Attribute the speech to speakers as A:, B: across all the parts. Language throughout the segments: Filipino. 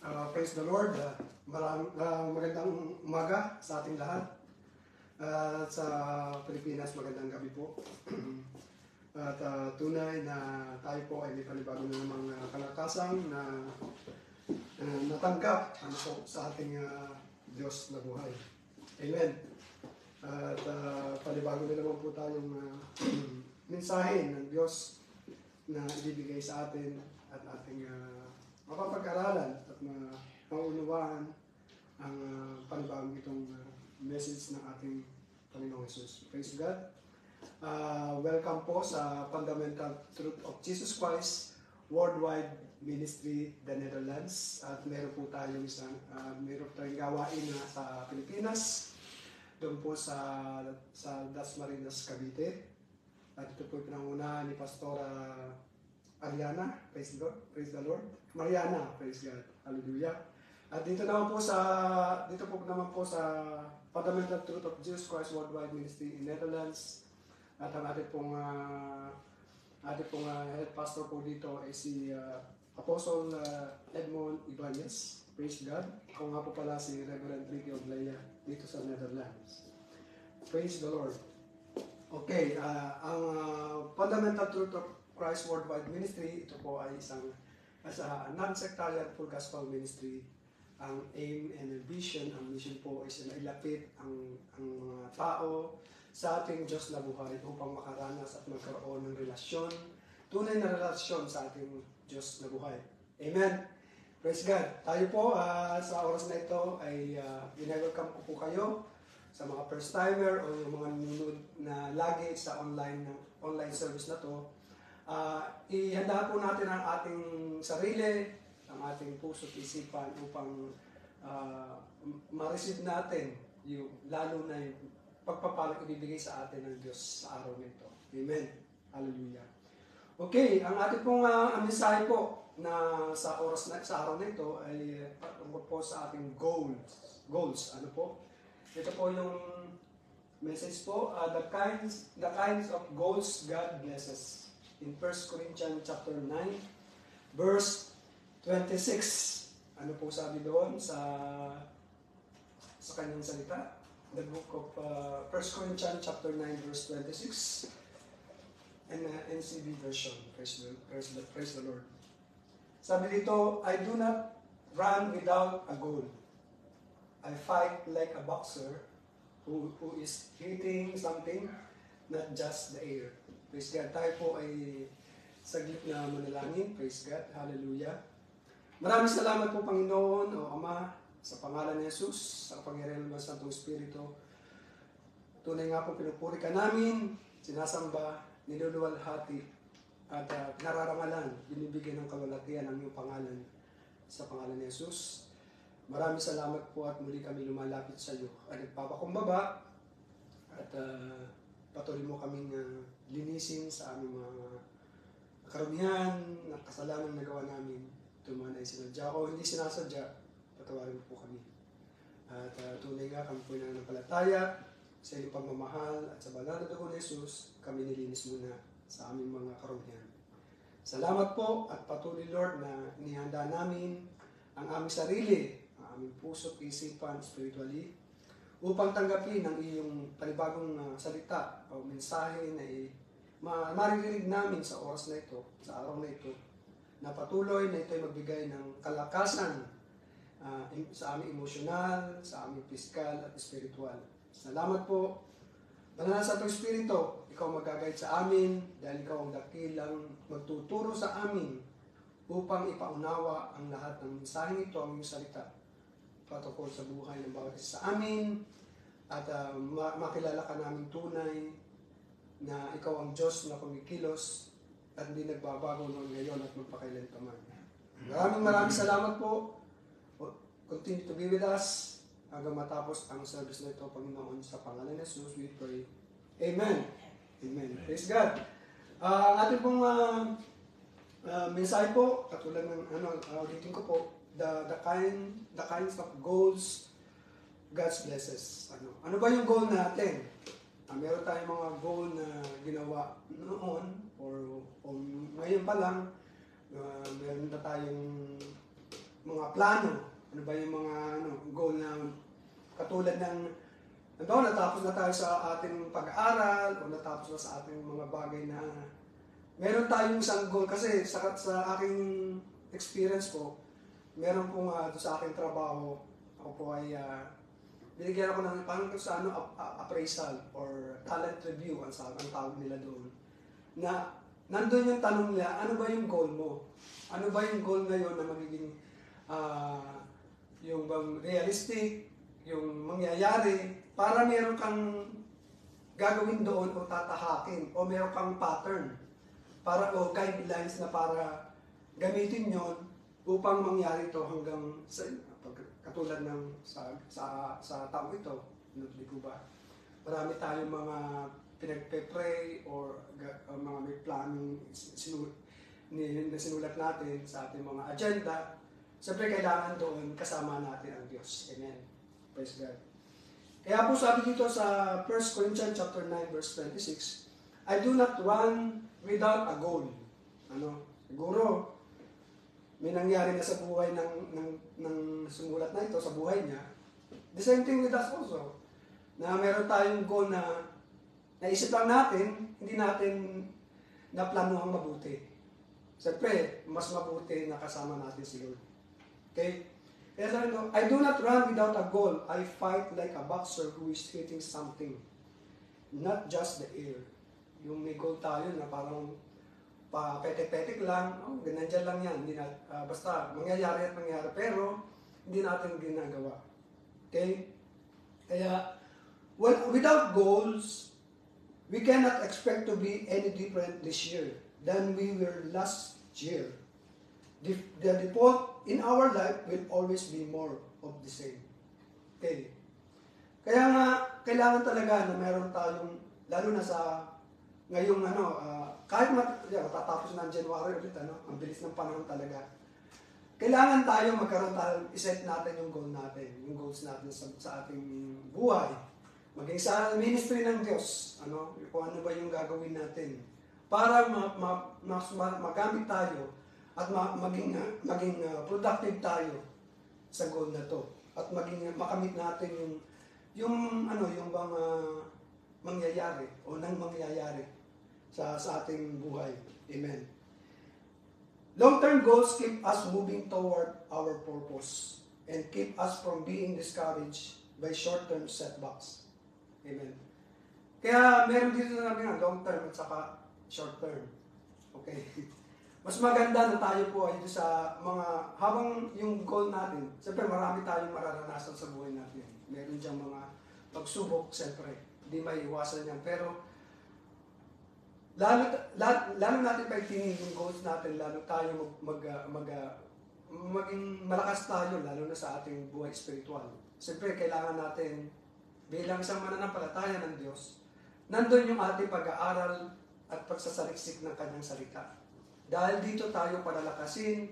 A: Praise the Lord. Magandang umaga sa ating lahat. Sa Pilipinas, magandang gabi po. At tunay na tayo po ay may panibago na namang kalakasan na natanggap sa ating Diyos na buhay. Amen. At panibago na naman po tayong mensahe ng Diyos na ibibigay sa atin at ating mapapag-aralan at maunawaan ang panibagong itong message ng ating Panginoong Jesus. Praise God. Welcome po sa Fundamental Truth of Jesus Christ Worldwide Ministry, the Netherlands. At meron po tayong tayong gawain sa Pilipinas, doon po sa Dasmariñas, Cavite. At ito po pinangunahan ni Pastora Ariana, praise the Lord. Mariana, praise God. Hallelujah. At dito po naman po sa Fundamental Truth of Jesus Christ Worldwide Ministry in Netherlands. At ang ating pong head pastor po dito ay si Apostle Edmond Ibanez. Praise God. Ako nga po pala si Reverend Ricky Oglaya dito sa Netherlands. Praise the Lord. Okay, ang Fundamental Truth of Christ Worldwide Ministry, ito po ay isang non-sectarian full gospel ministry. Ang aim and vision, ang mission po ay mailapit ang mga tao sa ating Diyos na buhay upang makaranas at magkaroon ng relasyon, tunay na relasyon sa ating Diyos na buhay. Amen. Praise God. Tayo po sa oras na ito ay welcome ko po kayo sa mga first timer o yung mga nanonood na lagi sa online service na to. Ihanda po natin ang ating sarili, ang ating puso at isipan upang ma-receive natin yung lalo na yung pagpapalang ibibigay sa atin ng Diyos sa araw nito. Amen. Hallelujah. Okay, ang ating pong mensahe po na sa araw na ito ay tungkol po sa ating goals. Ano po? Ito po yung message po, the kinds of goals God blesses. In 1 Corinthians chapter 9, verse 26. Ano po sabi doon sa kanyang salita? The book of 1 Corinthians chapter 9, verse 26. And NCV version. Praise the Lord. Sabi dito, I do not run without a goal. I fight like a boxer who is hitting something, not just the air. Praise God. Tayo po ay saglit na manalangin. Praise God. Hallelujah. Maraming salamat po, Panginoon o Ama, sa pangalan ni Jesus, sa kapangyarihan ng Santong Espiritu. Tunay nga po pinupuri ka namin, sinasamba, niluluwalhati, at nararangalan, binibigyan ng kalwalatian ang iyong pangalan sa pangalan ni Jesus. Maraming salamat po at muli kami lumalapit sa iyo at nagpapakumbaba at patuloy mo kaming linisin sa aming mga karumihan na kasalanan na gawa namin. Ito man ay sinadya o hindi sinasadya, patawarin mo po kami. At tunay nga kami po na napalataya sa iyong pagmamahal at sa banal na dugo ni Jesus, kami nilinis muna sa aming mga karumihan. Salamat po at patuloy Lord na inihanda namin ang aming sarili, ang aming puso, isipan, spiritually, upang tanggapin ang iyong panibagong salita o mensahe na maririnig namin sa oras na ito, sa araw na ito, na patuloy na ito ay magbigay ng kalakasan sa aming emosyonal, sa aming pisikal at spiritual. Salamat po. Banal na Santong Espiritu, ikaw mag-guide sa amin dahil ikaw ang dakilang magtuturo sa amin upang ipaunawa ang lahat ng mensaheng ito, ang iyong salita patungkol sa buhay ng bawat isa sa amin at makilala ka namin tunay na ikaw ang Diyos na kumikilos at hindi nagbabago noon ngayon at magpakailanman. Maraming salamat po. Continue to be with us hanggang matapos ang service na ito, Panginoon, sa pangalan ni Jesus we pray. Amen. Amen. Praise God. Ang ating pong mensahe po, katulad ng ulitin ko po, the kinds of goals God blesses. Ano ba yung goal natin? Meron tayong mga goal na ginawa noon or ngayon pa lang, meron na tayong mga plano, ano ba yung mga goal na katulad ng natapos na tayo sa ating pag-aaral o natapos na sa ating mga bagay na meron tayong isang goal kasi sa aking experience po, meron pong sa aking trabaho, ako po ay binigyan ako ng parang sa appraisal or talent review ang tawag nila doon. Na nandun yung tanong nila, ano ba yung goal mo? Ano ba yung goal ngayon na magiging yung bang realistic, yung mangyayari, para meron kang gagawin doon o tatahakin o meron kang pattern para o guidelines na para gamitin yon upang mangyari ito hanggang sa katulad ng sa taong ito. Hindi po ba? Marami tayong mga pinagpe-pray or mga may planong na sinulat natin sa ating mga agenda. Siyempre kailangan doon kasama natin ang Diyos. Amen. Praise God. Kaya po sabi dito sa 1 Corinthians chapter 9 verse 26, I do not run without a goal. Siguro may nangyari na sa buhay ng sumulat na ito, sa buhay niya. The same thing with us also. Na meron tayong goal na naisip lang natin, hindi natin naplanuhang mabuti. Siyempre, mas mabuti na kasama natin si Lord. Okay? Kaya sabi ko, I do not run without a goal. I fight like a boxer who is hitting something. Not just the air. Yung may goal tayo na parang papetek-petek lang, ganyan lang yan. Hindi basta mangyayari at mangyayari. Pero, hindi natin ginagawa. Okay? Kaya, without goals, we cannot expect to be any different this year than we were last year. The default in our life will always be more of the same. Okay. Kaya nga, kailangan talaga na meron tayong, lalo na sa ngayong kahit matatapos na ang January ulit, ang bilis ng panahon talaga. Kailangan tayo magkaroon tayo, iset natin yung goal natin, yung goals natin sa ating buhay. Maging sa ministry ng Diyos, kung ano ba yung gagawin natin para magamit tayo at maging productive tayo sa goal na to at makamit natin yung bang mangyayari o nang mangyayari sa ating buhay. Amen. Long-term goals keep us moving toward our purpose and keep us from being discouraged by short-term setbacks. Amen. Kaya meron dito na namin long-term at saka short-term. Okay. Mas maganda na tayo po ay sa mga, habang yung goal natin, siyempre marami tayong mararanasan sa buhay natin. Meron diyang mga pagsubok, siyempre. Hindi may iwasan yan. Pero, lalo natin pagtingin yung goals natin, lalo tayo maging malakas tayo, lalo na sa ating buhay spiritual. Siyempre, kailangan natin, bilang isang mananampalataya ng Diyos, nandun yung ating pag-aaral at pagsasaliksik ng Kanyang salita. Dahil dito tayo palalakasin,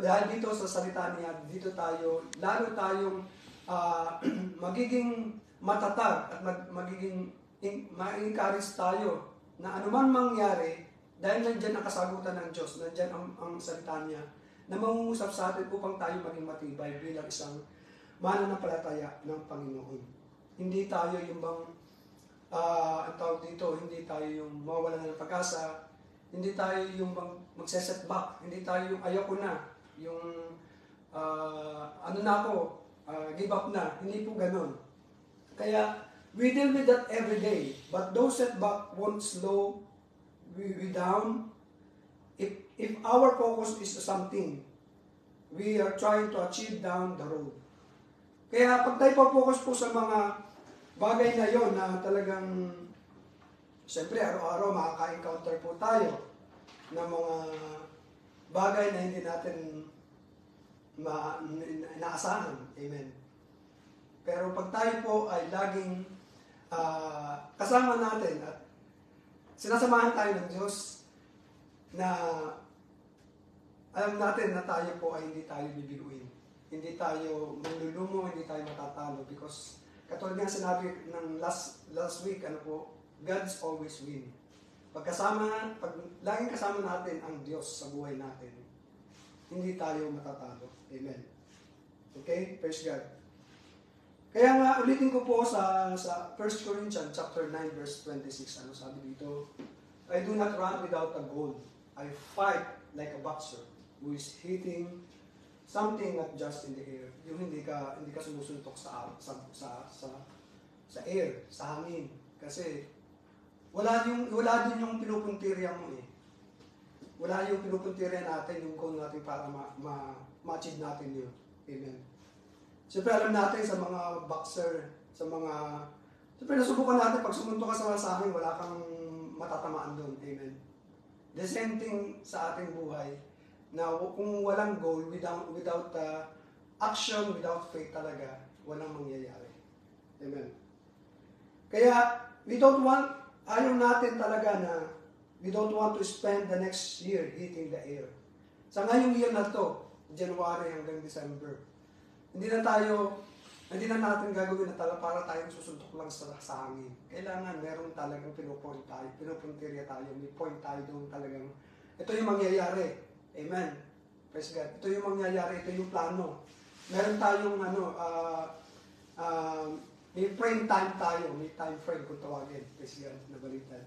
A: dahil dito sa salita niya, dito tayo, lalo tayong magiging matatag at magiging ma-encourage tayo na anuman mangyari, dahil nandyan ang kasagutan ng Diyos, nandyan ang salita niya, na mangungusap sa atin upang tayo maging matibay bilang isang mananampalataya ng Panginoon. Hindi tayo yung bang, ang tawag dito, hindi tayo yung mawawala ng pag-asa, hindi tayo yung magse-setback, hindi tayo yung ayoko na, yung give up na, hindi po ganun. Kaya, we deal with that every day, but those setback won't slow we down. If our focus is something, we are trying to achieve down the road. Kaya pag tayo focus po sa mga bagay na yon na talagang siyempre, araw-araw makaka-encounter po tayo ng mga bagay na hindi natin inaasahan. Amen. Pero pag tayo po ay laging kasama natin at sinasamahan tayo ng Diyos na alam natin na tayo po ay hindi tayo bibiguin. Hindi tayo manlulumo, hindi tayo matatalo because katulad nga sinabi ng last week, God's always win. Pag laging kasama natin ang Diyos sa buhay natin, hindi tayo matatalo. Amen. Okay? Praise God. Kaya nga, ulitin ko po sa 1 Corinthians chapter 9, verse 26. Ano sabi dito? I do not run without a goal. I fight like a boxer who is hitting something not just in the air. Yung hindi ka sumusuntok sa air, sa hangin. Kasi wala din yung pinupuntirya mo eh. Wala yung pinupuntirya natin, yung goal natin para ma-achieve natin yun. Amen. Siyempre alam natin sa mga boxer, siyempre nasubukan natin, pag sumuntok ka sa hangin, wala kang matatamaan doon. Amen. The same thing sa ating buhay, na kung walang goal, without action, without faith talaga, walang mangyayari. Amen. Kaya, ayaw natin talaga na we don't want to spend the next year hitting the air. Sa ngayong year na to, January hanggang December, hindi na natin gagawin na para tayong susuntok lang sa hangin. Kailangan meron talagang pinupuntirya tayo, may point tayo doon talagang, ito yung mangyayari. Amen. Praise God. Ito yung mangyayari, ito yung plano. Meron tayong may frame time tayo, may time frame kung tawagin. Praise God, nabalitan.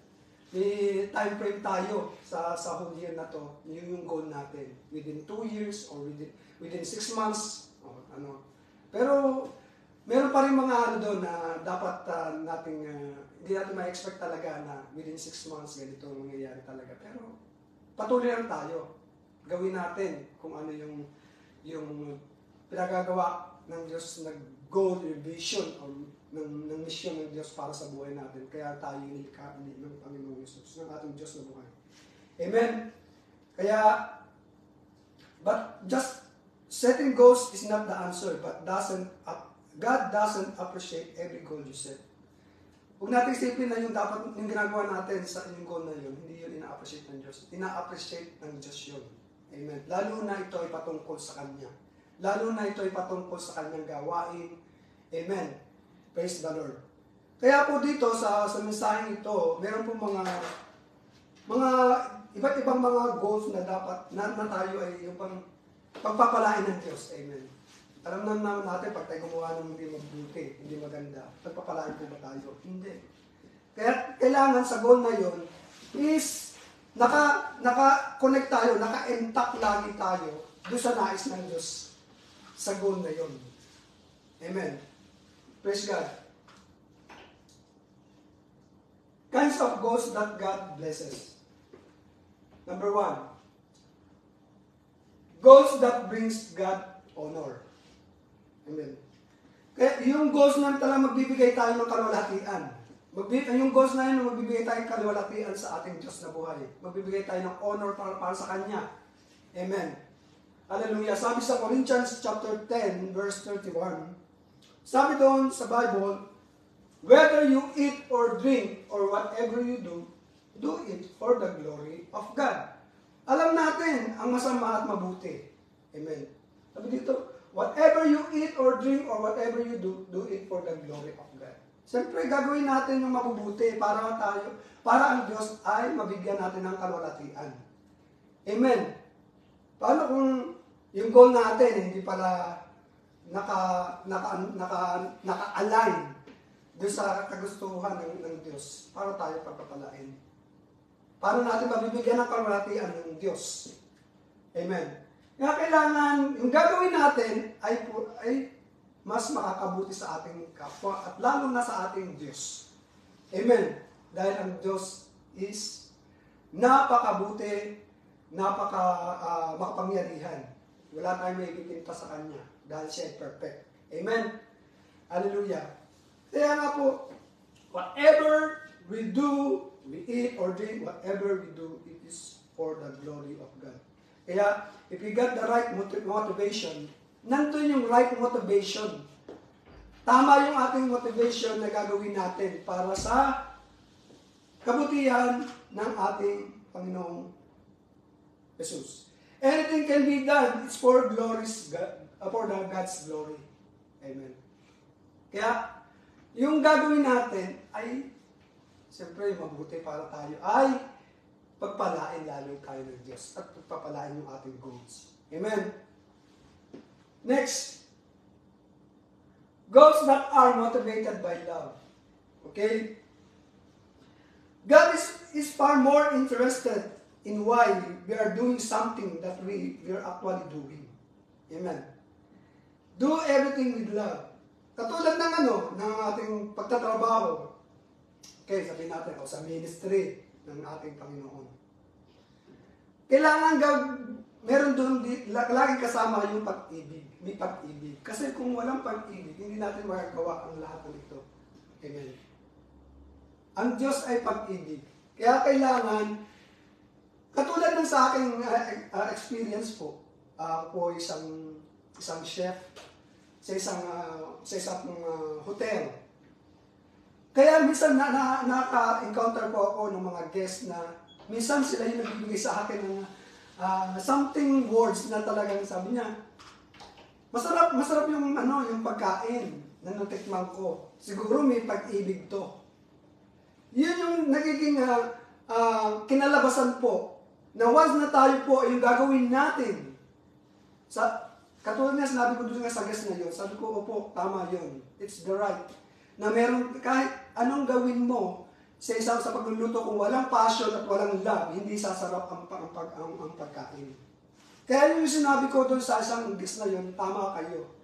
A: May time frame tayo sa whole year na to. Yun yung goal natin. Within 2 years or within 6 months. Pero meron pa rin mga doon na dapat hindi natin ma-expect talaga na within 6 months ganito mangyayari talaga. Pero patuloy lang tayo. Gawin natin kung ano yung pinagagawa ng Diyos na goal, yung vision, o ng mission ng Diyos para sa buhay natin. Kaya tayo nilikha ng Panginoong Jesus, ng ating Diyos na buhay. Amen? Kaya, but just setting goals is not the answer, but God doesn't appreciate every goal you set. Huwag natin isipin na yung dapat yung ginagawa natin sa yung goal na yun, hindi yun ina-appreciate ng Diyos. Ina-appreciate ng Diyos yun. Amen. Lalo na ito ay patungkol sa Kanya. Lalo na ito ay patungkol sa Kanyang gawain. Amen. Praise the Lord. Kaya po dito sa mensaheng ito, meron po mga iba't ibang mga goals na dapat na tayo ay yung pagpapalain ng Diyos. Amen. Alam naman natin, pag tayo gumawa ng hindi mabuti, hindi maganda, pagpapalain po ba tayo? Hindi. Kaya kailangan sa goal na yon is naka-connect tayo, naka-intact lagi tayo doon sa nais ng Diyos sa goal na yon. Amen. Praise God. Kinds of goals that God blesses. Number 1, goals that brings God honor. Amen. Kaya yung goals na talagang magbibigay tayo ng kalwalhatian. Yung goals na yun, magbibigay tayo ng kalwalhatian sa ating Diyos na buhay. Magbibigay tayo ng honor para sa Kanya. Amen. Hallelujah. Sabi sa Corinthians chapter 10, verse 31, sabi doon sa Bible, whether you eat or drink or whatever you do it for the glory of God. Alam natin ang masama at mabuti. Amen. Sabi dito, whatever you eat or drink or whatever you do it for the glory of God. Siyempre, gagawin natin yung mabubuti para ang Diyos ay mabigyan natin ng kalwalhatian. Amen. Paano kung yung goal natin hindi pala naka-align doon sa kagustuhan ng Diyos para tayo pagpapalain? Paano natin mabibigyan ng kalwalhatian ng Diyos? Amen. Kaya kailangan, yung gagawin natin ay mas makakabuti sa ating kapwa at lalo na sa ating Diyos. Amen. Dahil ang Diyos is napakabuti, makapangyarihan. Wala tayong may ipipinta sa Kanya dahil siya ay perfect. Amen. Hallelujah. Kaya nga po, whatever we do, we eat or drink, whatever we do, it is for the glory of God. Kaya, if we got the right motivation, nandun yung right motivation. Tama yung ating motivation na gagawin natin para sa kabutihan ng ating Panginoong Jesus. Anything can be done, it's for God's glory. Amen. Kaya, yung gagawin natin ay, siyempre, mabuti para tayo ay pagpalain lalo tayo ng Diyos at pagpapalain yung ating goals. Amen. Next, goals that are motivated by love. Okay? God is far more interested in why we are doing something that we are actually doing. Amen. Do everything with love. Katulad ng ng ating pagtatrabaho. Okay, sabihin natin, sa ministry ng ating Panginoon. Kailangan meron doon, laging kasama yung pag-ibig. May pag-ibig. Kasi kung walang pag-ibig, hindi natin magagawa ang lahat ng ito. Amen. Ang Diyos ay pag-ibig. Kaya kailangan, katulad ng sa aking experience po, po isang chef sa isang hotel. Kaya minsan naka-encounter po ako ng mga guests na minsan sila yung nagbibigay sa akin ng something words na talagang sabi niya, masarap yung yung pagkain na natikman ko. Siguro may pag-ibig to. Yun yung nagiging kinalabasan po na once na tayo po yung gagawin natin. Katulad na sinabi ko doon sa guest na yun, sabi ko, opo, tama yun. It's the right. Na meron, kahit anong gawin mo sa pagluluto, kung walang passion at walang love, hindi sasarap ang pagkain. Kaya yung sinabi ko doon sa isang guest na yun, tama kayo.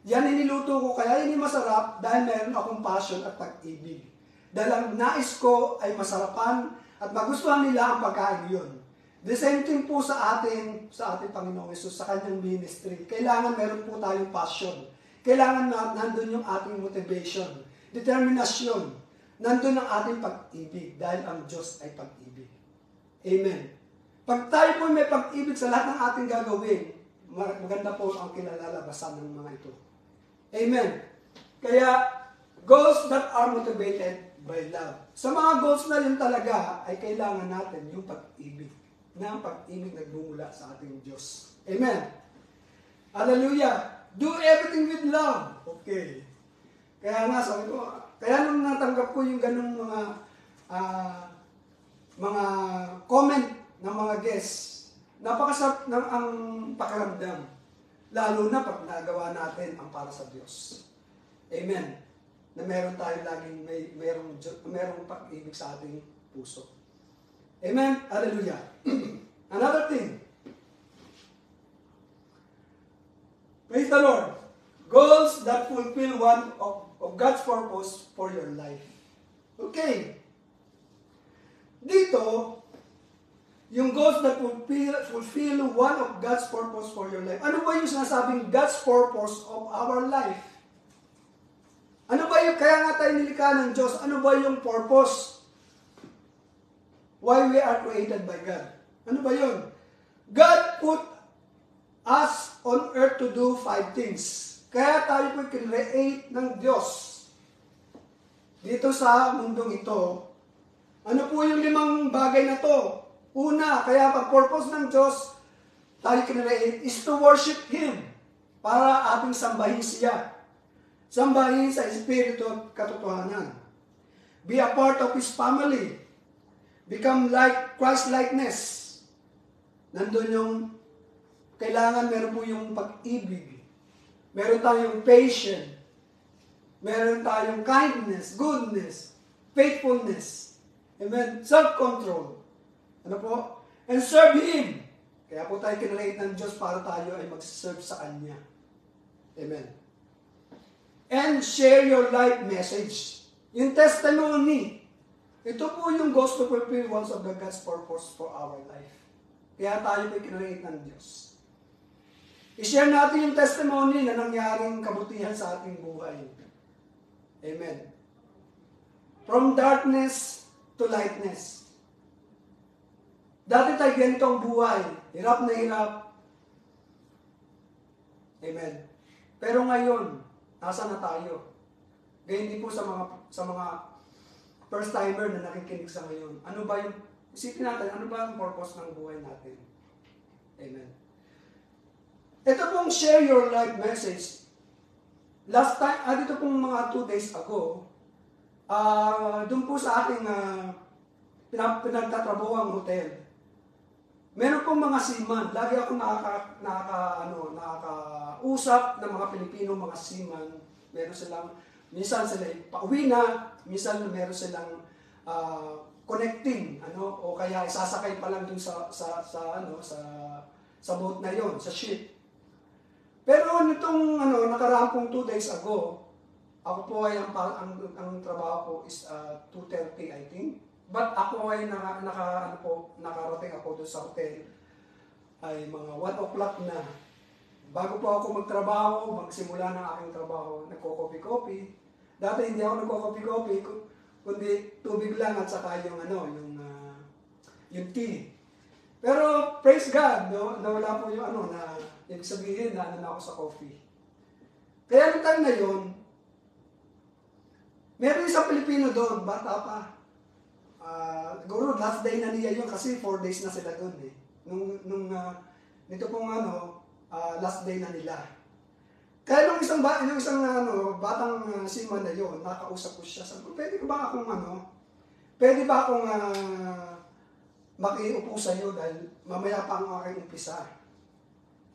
A: Yan iniluto ko, kaya hindi masarap dahil meron akong passion at pag-ibig. Dahil ang nais ko ay masarapan at magustuhan nila ang pagkain yun. The same thing po sa ating Panginoong Hesus, sa kanyang ministry. Kailangan meron po tayong passion. Kailangan nandun yung ating motivation, determinasyon. Nandun ang ating pag-ibig dahil ang Diyos ay pag-ibig. Amen. Pag tayo po may pag-ibig sa lahat ng ating gagawin, maganda po ang kinalalabasan ng mga ito. Amen. Kaya, goals that are motivated by love. Sa mga goals na yun talaga, ay kailangan natin yung pag-ibig. Na ang pag-ibig nagbumula sa ating Diyos. Amen. Hallelujah. Do everything with love. Okay. Kaya nga, sabi ko, kaya nung natanggap ko yung ganung mga comment ng mga guests, napakasarap ng ang pakiramdam. Lalo na pag nagawa natin ang para sa Diyos. Amen. Na meron tayo laging merong pag-ibig sa ating puso. Amen. Hallelujah. Another thing. Praise the Lord. Goals that fulfill one of God's purpose for your life. Okay. Dito, yung goals that fulfill one of God's purpose for your life. Ano ba yung sinasabing God's purpose of our life? Ano ba yung, kaya nga tayo nilikha ng Diyos, ano ba yung purpose? Why we are created by God. Ano ba yun? God put us on earth to do 5 things. Kaya tayo po create ng Diyos. Dito sa mundong ito, ano po yung 5 bagay na to? Una, kaya pag-purpose ng Diyos, tayo create is to worship Him. Para ating sambahin siya. Sambahin sa Espiritu at katotohanan. Be a part of His family. Become like Christ-likeness. Nandun yung kailangan meron po yung pag-ibig. Meron tayong patience. Meron tayong kindness, goodness, faithfulness. Amen. Self-control. Ano po? And serve Him. Kaya po tayo kinalate ng Diyos para tayo ay mag-serve sa Kanya. Amen. And share your life message. Yung testimony. Ito po yung goals to fulfill one of the God's purpose for our life. Kaya tayo po kinalate ng Diyos. I-share natin yung testimony na nangyaring kabutihan sa ating buhay. Amen. From darkness to lightness. Dati tayo ganito ang buhay. Hirap na hirap. Amen. Pero ngayon, nasa na tayo? Ganyan din po sa mga first-timer na nakikinig sa ngayon. Ano ba yung, isipin natin, ano ba ang purpose ng buhay natin? Amen. Ito pong share your life message. Last time, dito pong mga 2 days ago, doon po sa ating pinagtatrabaho ang hotel. Meron pong mga seaman. Lagi ako nakakausap ng mga Pilipino, mga seaman. Meron silang, minsan sila pauwi na, minsan meron silang connecting, o kaya isasakay pa lang dun sa boat na yon, sa ship. Pero nitong nakaraang pong 2 days ago, ako po ay ang trabaho ko is 2:30 I think. But ako ay nakarating ako doon sa hotel ay mga 1 o'clock na. Bago po ako magsimula ng aking trabaho, nagko-coffee-coffee. Dati hindi ako nagko-coffee-coffee, kundi tubig lang at saka yung tea. Pero praise God, nawala po yung na ibig sabihin na ako sa coffee. Kaya yung time na yun, meron isang Pilipino doon, bata pa. Siguro last day na niya yun kasi 4 days na sila doon eh. Nito pong last day na nila. Kaya nung isang batang seaman na yun, nakausap ko siya. Sabi ko, pwede ba akong makiupo sa iyo dahil mamaya pa ang aking umpisa.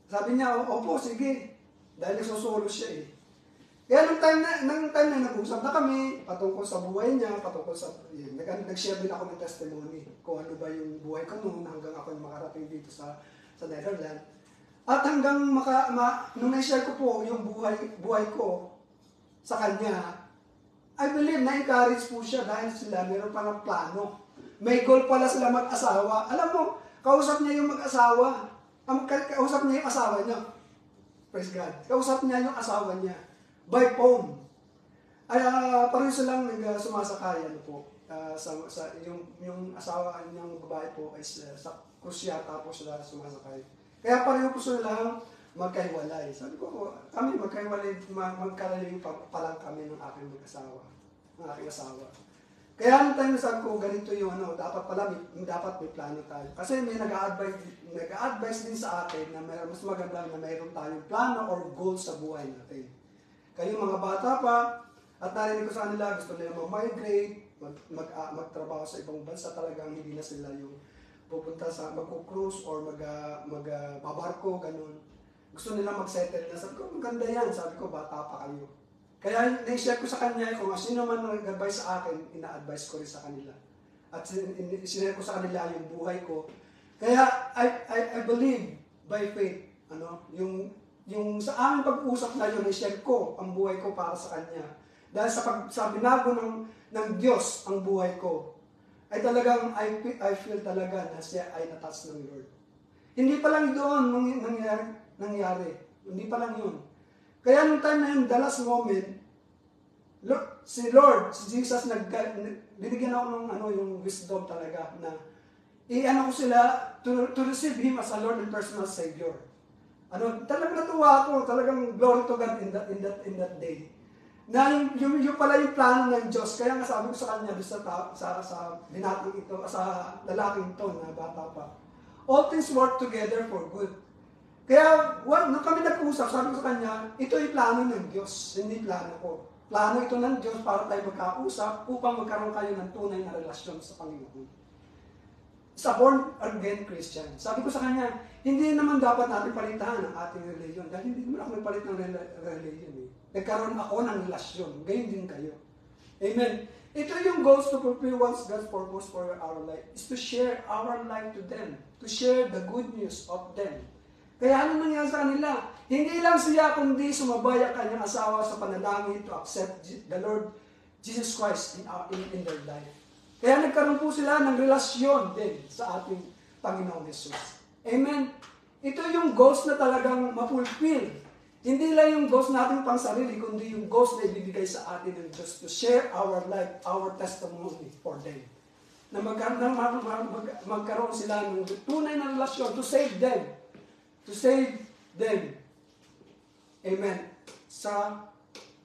A: Sabi niya, opo, sige. Dahil nagsusulo siya eh. Kaya nung time na nag-usap na kami, patungkol sa buhay niya, nag-share din ako ng testimony kung ano ba yung buhay ko noon hanggang ako makarating dito sa Netherlands. At hanggang nung na-share ko po yung buhay ko sa kanya, I believe na-encourage po siya dahil sila meron palang plano. May goal pala sila mag-asawa. Alam mo, kausap niya yung mag-asawa. Kausap niya yung asawa niya. Praise God. Kausap niya yung asawa niya. By phone. Ay, parang silang sumasakay, yung asawa niyang babae po ay sa krusya tapos sila sumasakay. Kaya pareho po sila magkahiwalay. Sabi ko, kami magkalayo pa lang kami ng aking asawa. Kaya ang time na sabi ko, ganito yung dapat may plano tayo. Kasi may nag-a-advise din sa atin na mas maganda na mayroon tayong plano or goal sa buhay natin. Kayong mga bata pa, at narinig ko sa kanila, gusto nila mag-migrate, magtrabaho sa ibang bansa, talagang hindi na sila yung pupunta sa mag-cruise or magbabarko, ganun. Gusto nila mag-settle na. Sabi ko, maganda yan. Sabi ko, bata pa kayo. Kaya na-share ko sa kanya, kung sino man nag-advise sa akin, ina-advise ko rin sa kanila. At sinare ko sa kanila yung buhay ko. Kaya I believe by faith, yung sa aming pag-usap na yun, i-share ko ang buhay ko para sa kanya. Dahil sa binago ng Diyos ang buhay ko, ay talagang I feel talaga na siya ay natouch ng Lord. Hindi pa lang doon nangyari. Hindi pa lang yun. Kaya nung time na yun, the last moment, si Jesus, binigyan ako ng yung wisdom talaga na ko sila to receive Him as a Lord and personal Savior. Talagang natuwa ako, talagang glory to God in that day. Na yung pala yung plano ng Diyos. Kaya nga sabi ko sa kanya, sa binatang ito, sa lalaking ito na bata pa. All things work together for good. Kaya, nung kami nag-usap, sabi ko sa kanya, ito yung plano ng Diyos, hindi plano ko. Plano ito ng Diyos para tayo magkausap upang magkaroon kayo ng tunay na relasyon sa Panginoon. Sa born-again Christian. Sabi ko sa kanya, hindi naman dapat natin palitan ang ating religion. Dahil hindi naman ako nagpalit ng religion. Nagkaroon ako ng relasyon. Gayon din kayo. Amen. Ito yung goals to fulfill God's purpose for our life. Is to share our life to them. To share the good news of them. Kaya ano nangyari sa kanila? Hindi lang siya kundi sumabay ang kanyang asawa sa panalangin to accept the Lord Jesus Christ in their life. Kaya nagkaroon po sila ng relasyon din sa ating Panginoong Jesus. Amen? Ito yung goals na talagang mapulfill. Hindi lang yung goals natin pang sarili, kundi yung goals na ibibigay sa atin ng Diyos to share our life, our testimony for them. Na magkaroon sila ng tunay na relasyon to save them. To save them. Amen. Sa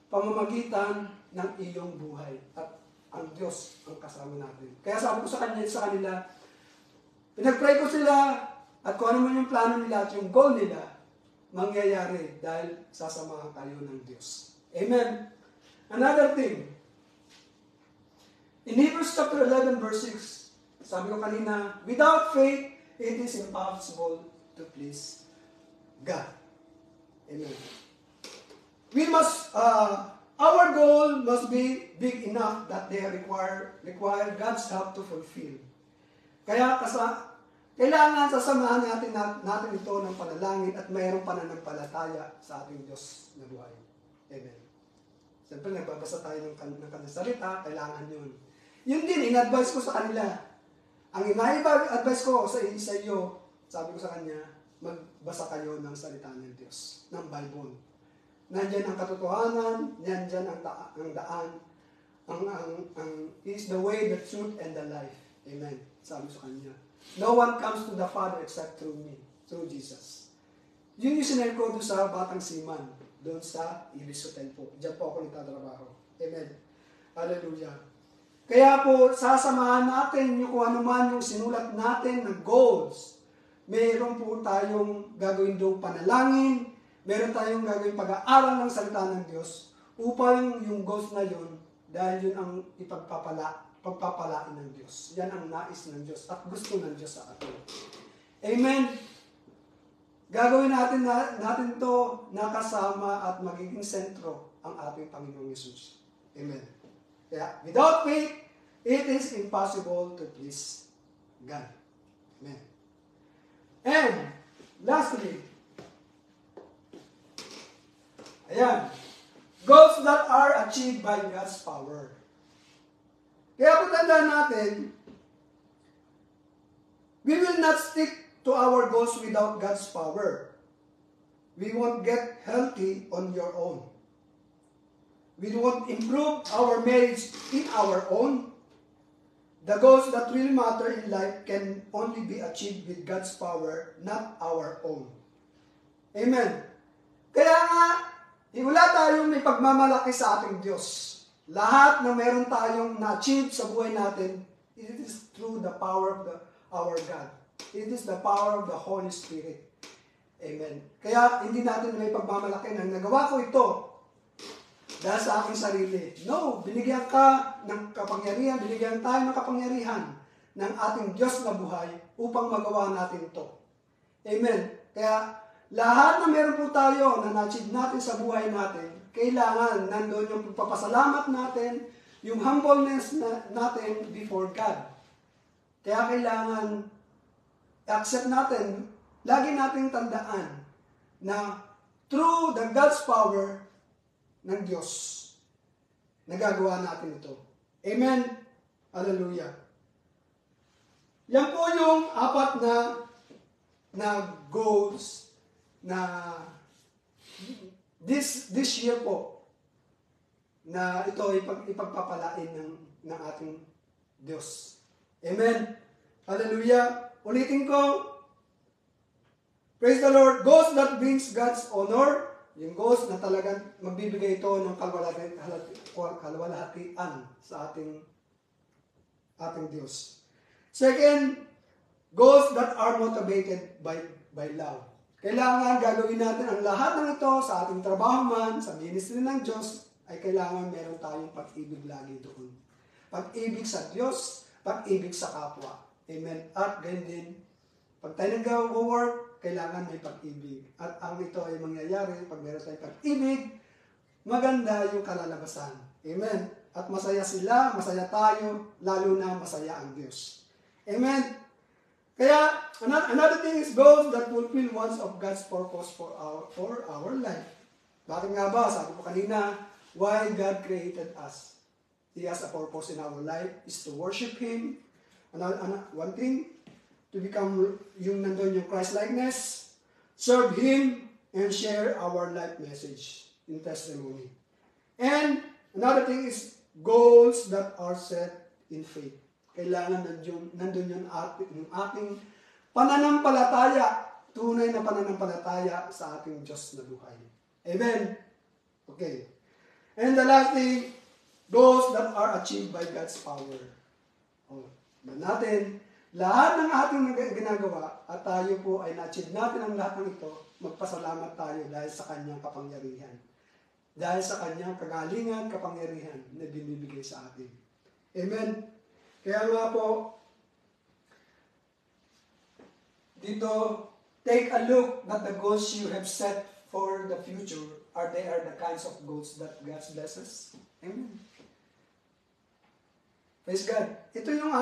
A: pamamagitan ng iyong buhay. At ang Diyos ang kasama natin. Kaya sabi ko sa kanila, pinag-pray ko sila at kung ano man yung plano nila at yung goal nila, mangyayari dahil sasamahan kayo ng Diyos. Amen. Another thing, in Hebrews chapter 11 verse 6, sabi ko kanina, without faith, it is impossible to please God. Amen. We must, our goal must be big enough that they require God's help to fulfill. Kaya kailangan sasamahan natin ito ng panalangin at mayroong pananampalataya sa ating Diyos na buhay. Amen. Siyempre, nagbabasa tayo ng kanyang salita, kailangan yun. Yun din, in-advise ko sa kanila. Ang ina-advise ko sa iyo, sabi ko sa kanya, magbasa kayo ng salita ng Diyos, ng Bible. Nandyan ang katotohanan, nandyan ang daan, is the way, the truth, and the life. Amen. Sabi ko sa kanya. No one comes to the Father except through me, through Jesus. Yun yung sinare ko doon sa Batang Siman, doon sa Ibis Hotel po. Diyan po ako nagtatrabaho. Amen. Hallelujah. Kaya po, sasamahan natin yung kung ano man yung sinulat natin ng goals. Meron po tayong gagawin doon panalangin, meron tayong gagawin pag-aaral ng salita ng Diyos upang yung goals na yun, dahil yun ang pagpapalain ng Diyos. Yan ang nais ng Diyos at gusto ng Diyos sa atin. Amen. Gagawin natin to nakasama at magiging sentro ang ating Panginoong Yesus. Amen. Kaya, without faith, it is impossible to please God. Amen. And, lastly, ayan, goals that are achieved by God's power. Kaya kung tandaan natin, we will not stick to our goals without God's power. We won't get healthy on your own. We won't improve our marriage in our own. The goals that will matter in life can only be achieved with God's power, not our own. Amen. Kaya nga, wala tayong may pagmamalaki sa ating Diyos. Lahat na meron tayong na-achieve sa buhay natin, it is through the power of our God. It is the power of the Holy Spirit. Amen. Kaya hindi natin may pagmamalaki na nagawa ko ito dahil sa aking sarili. No, binigyan ka ng kapangyarihan, binigyan tayo ng kapangyarihan ng ating Diyos na buhay upang magawa natin ito. Amen. Kaya lahat na meron po tayo na na-achieve natin sa buhay natin, kailangan nandoon yung pagpapasalamat natin, yung humbleness natin before God. Kaya kailangan accept natin, lagi nating tandaan na through the God's power ng Diyos, nagagawa natin ito. Amen? Hallelujah. Yan po yung apat na goals na this year po na ito ipagpapalain ng ating Diyos. Amen? Hallelujah. Ulitin ko. Praise the Lord. Goals that brings God's honor. Yung goals na talagang magbibigay ito ng kalwalhatian sa ating Diyos. Second, goals that are motivated by love. Kailangan gagawin natin ang lahat ng ito sa ating trabaho man, sa ministry ng Diyos, ay kailangan meron tayong pag-ibig lagi doon. Pag-ibig sa Diyos, pag-ibig sa kapwa. Amen. At ganyan din, pag tayo nag-work, kailangan may pag-ibig. At ang ito ay mangyayari pag meron tayong pag-ibig, maganda yung kalalabasan. Amen. At masaya sila, masaya tayo, lalo na masaya ang Diyos. Amen. Kaya, another thing is goals that fulfill ones of God's purpose for our life. Bakit nga ba? Sabi ko kanina, why God created us. He has a purpose in our life, is to worship Him. One thing, to become yung nandun yung Christ-likeness, serve Him, and share our life message in testimony. And another thing is goals that are set in faith. Kailangan nandun yung ating pananampalataya, tunay na pananampalataya sa ating Diyos na buhay. Amen? Okay. And the last thing, goals that are achieved by God's power. Natin, lahat ng ating ginagawa at tayo po ay na-achieve natin ang lahat ng ito, magpasalamat tayo dahil sa kanyang kapangyarihan. Dahil sa kanyang kagalingan, kapangyarihan na binibigay sa atin. Amen? Kaya nga po, dito, take a look at the goals you have set for the future. They are the kinds of goals that God blesses. Amen. Praise God. Ito yung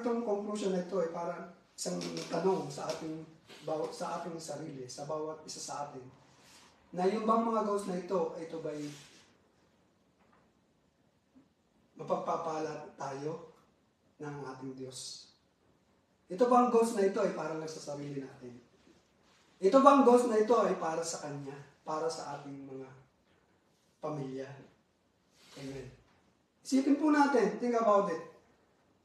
A: itong conclusion na ito ay parang isang tanong sa ating sarili, sa bawat isa sa atin. Na yung bang mga goals na ito ba'y mapagpapala tayo ng ating Diyos? Ito bang goals na ito ay para lang sa sarili natin? Ito bang goals na ito ay para sa Kanya, para sa ating mga pamilya? Amen. Isipin po natin, think about it,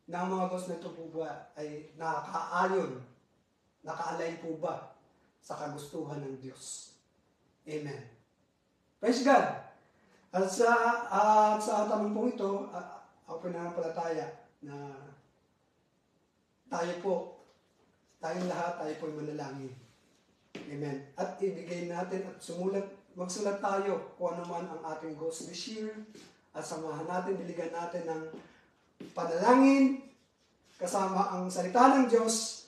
A: na ang mga goals na ito po ba ay naka-align po ba sa kagustuhan ng Diyos? Amen. Praise God! At sa tanong po ito, ako pinanampalataya na tayong lahat, tayo po ay manalangin. Amen. At ibigay natin at magsulat tayo kung ano man ang ating goals this year at samahan natin, biligan natin ng panalangin kasama ang salita ng Diyos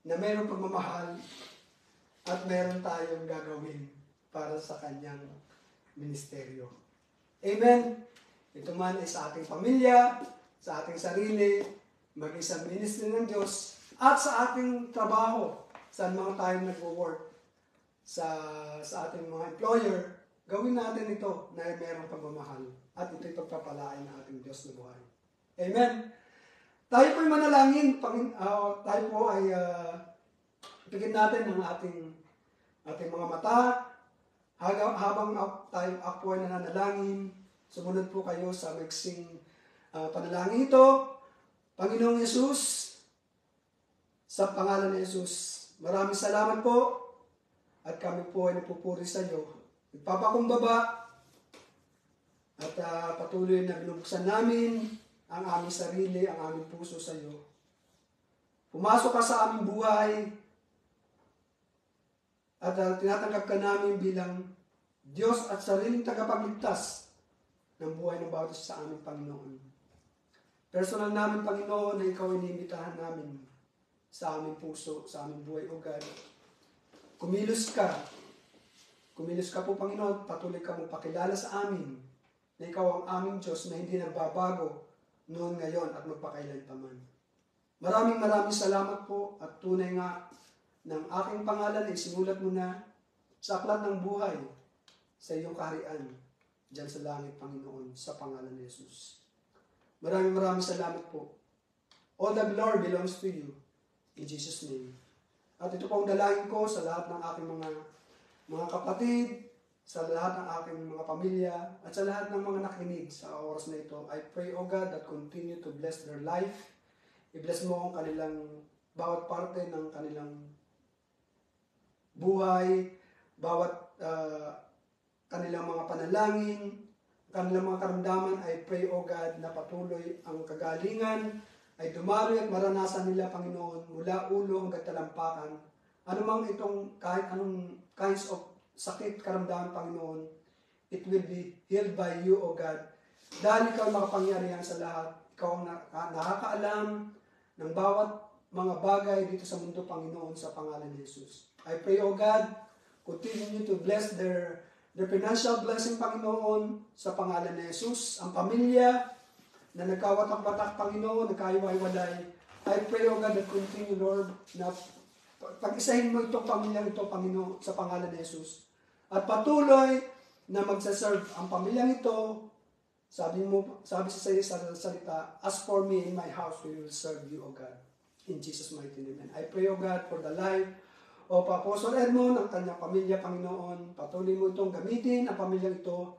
A: na mayroong pagmamahal at meron tayong gagawin para sa Kanyang ministeryo. Amen. Ito man ay sa ating pamilya, sa ating sarili, maging sa ministry ng Diyos, at sa ating trabaho, saan mga tayo nag-work, sa ating mga employer, gawin natin ito na mayroong pagmamahal. At ito'y pagpapalain ng ating Diyos na buhay. Amen. Tayo po'y manalangin. Tayo po ay pigin natin ang ating mga mata. Habang ako ay nananalangin, sumunod po kayo sa maiksing panalangin ito. Panginoong Yesus, sa pangalan ni Yesus, maraming salamat po at kami po ay nagpupuri sa iyo. Nagpapakumbaba at patuloy na binubuksan namin ang aming sarili, ang aming puso sa iyo. Pumasok ka sa aming buhay at tinatanggap ka namin bilang Diyos at sariling tagapagligtas ng buhay ng bawat isa sa aming Panginoon. Personal namin, Panginoon, na ikaw inimbitahan namin sa aming puso, sa aming buhay o God. Kumilos ka. Kumilos ka po, Panginoon, patuloy ka mong pakilala sa amin na ikaw ang aming Diyos na hindi nagbabago noon, ngayon at magpakailanpaman. Maraming salamat po at tunay nga ng aking pangalan ay sinulat mo na sa aklat ng buhay sa iyong kaharian diyan sa langit, Panginoon, sa pangalan ni Jesus. Maraming salamat po. All the glory belongs to you. In Jesus' name. At ito po ang dalangin ko sa lahat ng aking mga kapatid, sa lahat ng aking mga pamilya, at sa lahat ng mga nakinig sa oras na ito. I pray, O God, that continue to bless their life. I-bless mo ang kanilang bawat parte ng kanilang buhay, bawat kanilang mga panalangin, kanilang mga karamdaman. I pray, O God, na patuloy ang kagalingan ay dumari at maranasan nila, Panginoon, mula ulo hanggang talampakan. Ano mang itong kahit anong kinds of sakit, karamdaman, Panginoon, it will be healed by you, O God. Dahil ikaw makapangyarihan sa lahat. Ikaw ang nakakaalam ng bawat mga bagay dito sa mundo, Panginoon, sa pangalan ni Jesus. I pray, O God, continue to bless their financial blessing, Panginoon, sa pangalan ni Jesus. Ang pamilya na nagkawatak-watak, Panginoon, nagkaiwaiwalay. I pray, O God, that continue, Lord, na pag-isahin mo itong pamilya ito, Panginoon, sa pangalan ni Jesus. At patuloy na magsaserve ang pamilyang ito. Sabi sa iyo sa salita, as for me in my house, we will serve you, O God. In Jesus' mighty name. And I pray, O God, for the life of Apostle Edmond, ang kanyang pamilya, Panginoon. Patuloy mo itong gamitin, ang pamilyang ito,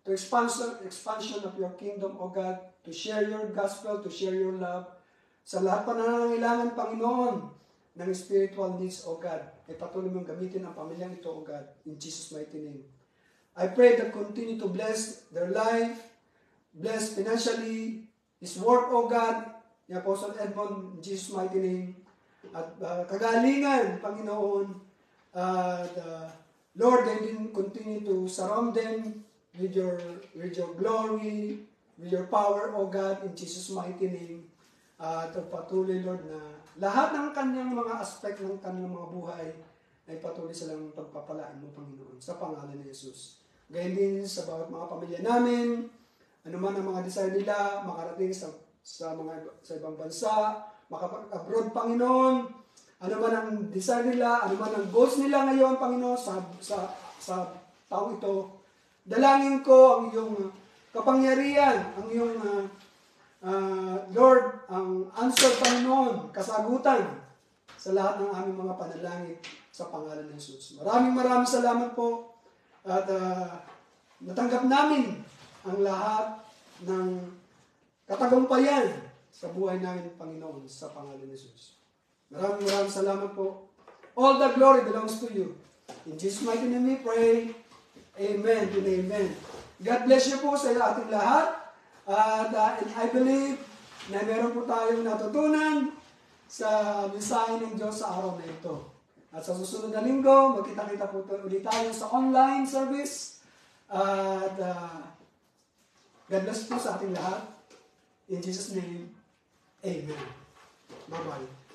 A: to expansion of your kingdom, O God, to share your gospel, to share your love. Sa lahat pa na nangangailangan, Panginoon, ng spiritual needs, O God, ay patuloy mong gamitin ang pamilyang ito, O God, in Jesus' mighty name. I pray that continue to bless their life, bless financially, his work, O God, ni Apostle Edmond, in Jesus' mighty name. At kagalingan, Panginoon, Lord, they didn't continue to surround them with your glory, with your power, O God, in Jesus' mighty name. At patuloy, Lord, na lahat ng kanyang mga aspect ng kanyang mga buhay ay patuloy silang pagpapalaan mo, Panginoon, sa pangalan ni Jesus. Gayon din sa bawat mga pamilya namin, ano man ang mga desire nila, makarating sa ibang bansa, makapag-abroad, Panginoon, ano man ang desire nila, ano man ang goals nila ngayon, Panginoon, sa taong ito, dalangin ko ang iyong kapangyarihan, ang iyong Lord, ang answer, Panginoon, kasagutan sa lahat ng aming mga panalangin sa pangalan ng Jesus. Maraming salamat po at natanggap namin ang lahat ng katagumpayan sa buhay namin, Panginoon, sa pangalan ng Jesus. Maraming salamat po. All the glory belongs to you. In Jesus' mighty name we pray. Amen and amen. God bless you po sa ating lahat. At and I believe na meron po tayong natutunan sa mensahe ng Diyos sa araw na ito. At sa susunod na linggo, magkita-kita po ulit tayo sa online service. At God bless po sa ating lahat. In Jesus' name, amen. Bye-bye.